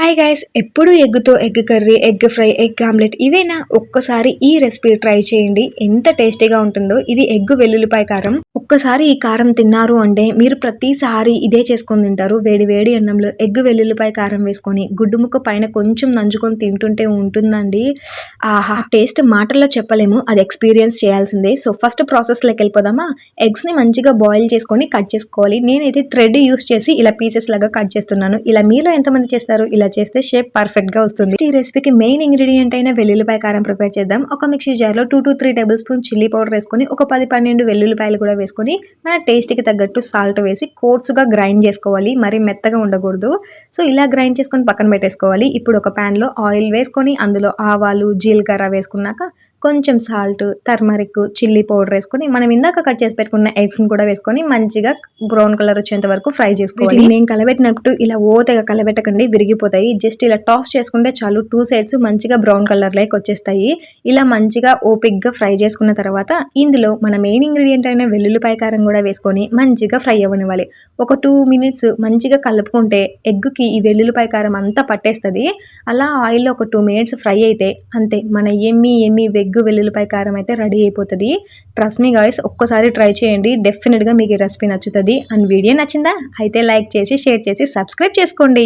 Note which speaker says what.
Speaker 1: Hi guys, ఎప్పుడు ఎగ్గుతో egg curry, egg fry, egg omelette ఇవేనా? ఒక్కసారి ఈ రెసిపీ ట్రై చేయండి. ఎంత టేస్టీగా ఉంటుందో. ఇది ఎగ్ వెల్లుల్లిపాయ కారం. ఒక్కసారి ఈ కారం తిన్నారు అంటే మీరు ప్రతిసారి ఇదే చేసుకొని తింటారు. వేడి వేడి అన్నంలో ఎగ్ వెల్లుల్లిపాయ కారం వేసుకొని గుడ్డు ముక్క పైన కొంచెం నంచుకొని తింటుంటే ఉంటుందండి. ఆహా, టేస్ట్ మాటల్లో చెప్పలేము, అది ఎక్స్పీరియన్స్ చేయాల్సిందే. సో ఫస్ట్ ప్రాసెస్లోకి వెళ్ళిపోదామా? ఎగ్స్ని మంచిగా బాయిల్ చేసుకొని కట్ చేసుకోవాలి. నేనైతే థ్రెడ్ యూస్ చేసి ఇలా పీసెస్ లాగా కట్ చేస్తున్నాను. ఇలా మీలో ఎంతమంది చేస్తారు? ఇలా చేస్తే షేప్ పర్ఫెక్ట్ గా వస్తుంది. ఈ రెసిపీకి మెయిన్ ఇంగ్రీడియంట్ అయిన వెల్లుల్లిపాయ కారం ప్రిపేర్ చేద్దాం. ఒక మిక్సీ జార్ లో 2 to 3 table spoon chilli powder వేసుకొని ఒక 10-12 వెల్లుల్లిపాయలు కూడా వేసుకొని మన టేస్ట్ కి తగ్గట్టు సాల్ట్ వేసి కోర్సుగా గ్రైండ్ చేసుకోవాలి. మరి మెత్తగా ఉండకూడదు. సో ఇలా గ్రైండ్ చేసుకొని పక్కన పెట్టేసుకోవాలి. ఇప్పుడు ఒక ప్యాన్ లో ఆయిల్ వేసుకొని అందులో ఆవాలు, జీలకర్ర వేసుకున్నాక కొంచెం సాల్ట్, టర్మరిక్, చిల్లీ పౌడర్ వేసుకొని మనం ఇందాక కట్ చేసి పెట్టుకున్న ఎగ్స్ కూడా వేసుకొని మంచిగా బ్రౌన్ కలర్ వచ్చేంత వరకు ఫ్రై చేసుకోవాలి. నేను కలబెట్టినట్టు ఇలా ఓతగా కలబెట్టకండి, విరిగిపోతాయి. జస్ట్ ఇలా టాస్ చేసుకుంటే చాలు, 2 sides మంచిగా బ్రౌన్ కలర్ లైక్ వచ్చేస్తాయి. ఇలా మంచిగా ఓపిక్ గా ఫ్రై చేసుకున్న తర్వాత ఇందులో మన మెయిన్ ఇంగ్రీడియంట్ అయిన వెల్లుల్లిపాయ కారం కూడా వేసుకొని మంచిగా ఫ్రై అవ్వనివ్వాలి. ఒక 2 minutes మంచిగా కలుపుకుంటే ఎగ్కి ఈ వెల్లుల్లిపాయ కారం అంతా పట్టేస్తుంది. అలా ఆయిల్లో ఒక 2 minutes ఫ్రై అయితే అంతే, మన ఎమ్మి వెగ్ వెల్లుల్లిపాయ కారం అయితే రెడీ అయిపోతుంది. ట్రస్ట్ మీ గాయ్స్, ఒక్కసారి ట్రై చేయండి. డెఫినెట్గా మీకు ఈ రెసిపీ నచ్చుతుంది. అండ్ వీడియో నచ్చిందా? అయితే లైక్ చేసి, షేర్ చేసి, సబ్స్క్రైబ్ చేసుకోండి.